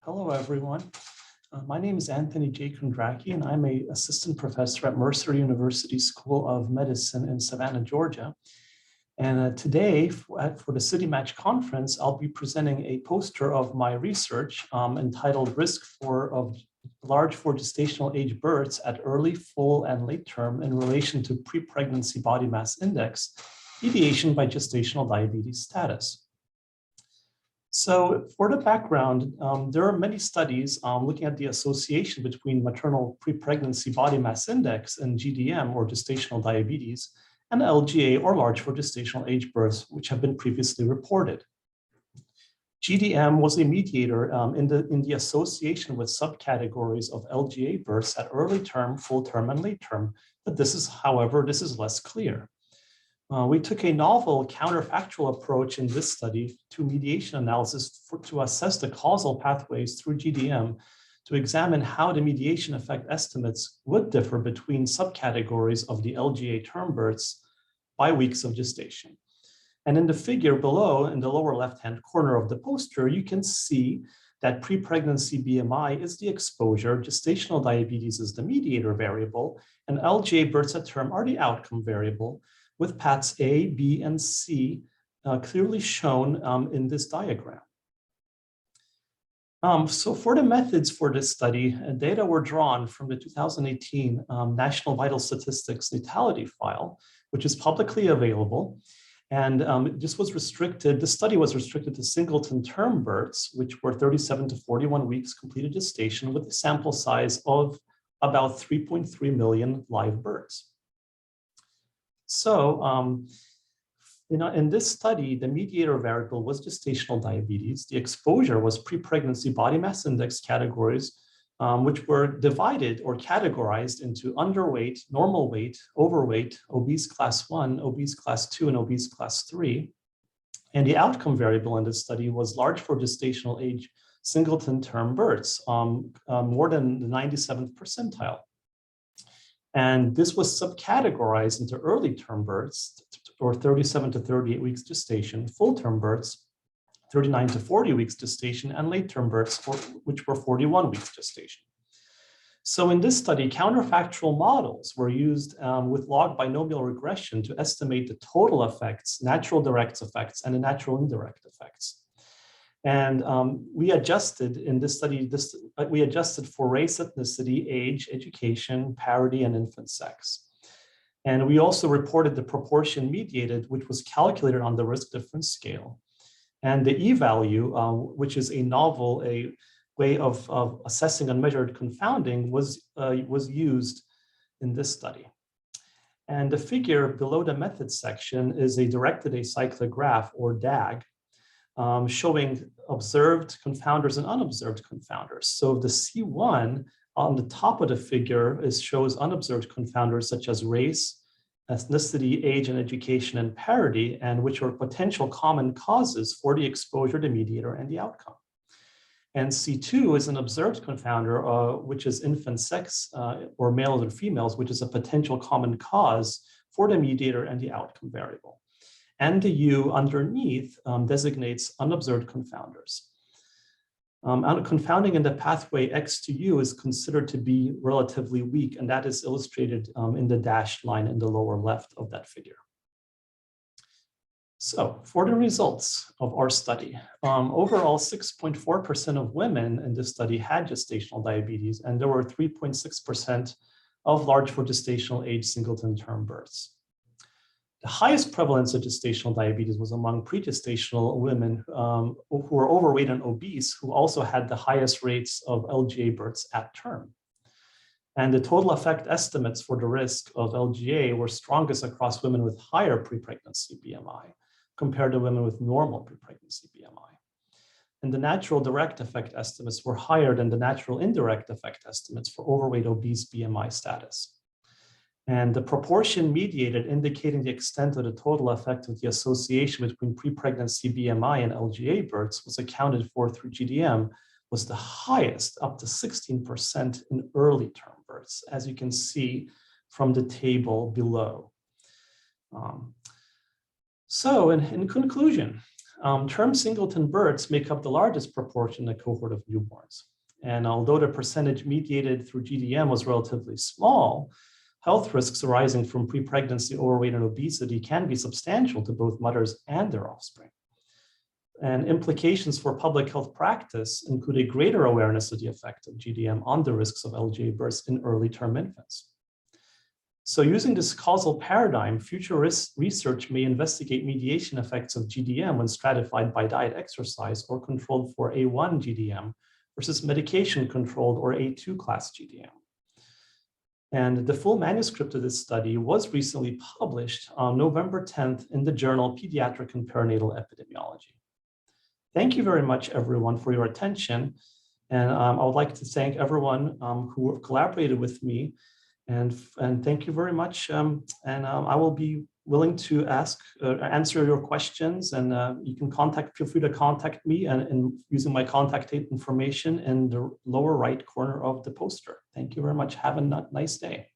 Hello, everyone. My name is Anthony J. Kondracki, and I'm an assistant professor at Mercer University School of Medicine in Savannah, Georgia. And today, for the CityMatch conference, I'll be presenting a poster of my research entitled Risk of Large for Gestational Age Births at Early, Full, and Late Term in Relation to Pre-Pregnancy Body Mass Index, Deviation by Gestational Diabetes Status. So for the background, there are many studies looking at the association between maternal pre-pregnancy body mass index and GDM, or gestational diabetes, and LGA, or large for gestational age births, which have been previously reported. GDM was a mediator in the association with subcategories of LGA births at early term, full term, and late term, but however, this is less clear. We took a novel counterfactual approach in this study to mediation analysis to assess the causal pathways through GDM to examine how the mediation effect estimates would differ between subcategories of the LGA term births by weeks of gestation. And in the figure below, in the lower left-hand corner of the poster, you can see that pre-pregnancy BMI is the exposure, gestational diabetes is the mediator variable, and LGA births at term are the outcome variable, with paths A, B, and C clearly shown in this diagram. So for the methods for this study, data were drawn from the 2018 National Vital Statistics Natality File, which is publicly available. And the study was restricted to singleton term births, which were 37 to 41 weeks completed gestation with a sample size of about 3.3 million live births. So, in this study, the mediator variable was gestational diabetes. The exposure was pre-pregnancy body mass index categories, which were divided or categorized into underweight, normal weight, overweight, obese class 1, obese class 2, and obese class 3. And the outcome variable in this study was large for gestational age singleton term births, more than the 97th percentile. And this was subcategorized into early term births, or 37 to 38 weeks gestation, full term births, 39 to 40 weeks gestation, and late term births, which were 41 weeks gestation. So in this study, counterfactual models were used with log binomial regression to estimate the total effects, natural direct effects, and the natural indirect effects. And we adjusted in this study, we adjusted for race, ethnicity, age, education, parity, and infant sex. And we also reported the proportion mediated, which was calculated on the risk difference scale. And the e-value, which is a way of assessing unmeasured confounding, was used in this study. And the figure below the methods section is a directed acyclic graph, or DAG, showing observed confounders and unobserved confounders. So the C1 on the top of the figure shows unobserved confounders such as race, ethnicity, age, and education, and parity, and which are potential common causes for the exposure, the mediator, and the outcome. And C2 is an observed confounder, which is infant sex, or males and females, which is a potential common cause for the mediator and the outcome variable. And the U underneath designates unobserved confounders. Confounding in the pathway X to U is considered to be relatively weak, and that is illustrated in the dashed line in the lower left of that figure. So for the results of our study, overall 6.4% of women in this study had gestational diabetes, and there were 3.6% of large for gestational age singleton term births. The highest prevalence of gestational diabetes was among pregestational women who were overweight and obese, who also had the highest rates of LGA births at term. And the total effect estimates for the risk of LGA were strongest across women with higher pre-pregnancy BMI compared to women with normal pre-pregnancy BMI. And the natural direct effect estimates were higher than the natural indirect effect estimates for overweight obese BMI status. And the proportion mediated indicating the extent of the total effect of the association between pre-pregnancy BMI and LGA births was accounted for through GDM was the highest, up to 16% in early term births, as you can see from the table below. So in conclusion, Term singleton births make up the largest proportion in the cohort of newborns. And although the percentage mediated through GDM was relatively small, health risks arising from pre-pregnancy overweight and obesity can be substantial to both mothers and their offspring. And implications for public health practice include a greater awareness of the effect of GDM on the risks of LGA births in early term infants. So using this causal paradigm, future research may investigate mediation effects of GDM when stratified by diet, exercise, or controlled for A1 GDM versus medication-controlled or A2 class GDM. And the full manuscript of this study was recently published on November 10th in the journal Pediatric and Perinatal Epidemiology. Thank you very much, everyone, for your attention. And I would like to thank everyone who collaborated with me. And thank you very much. I will be willing to answer your questions, and you can feel free to contact me and using my contact information in the lower right corner of the poster. Thank you very much. Have a nice day.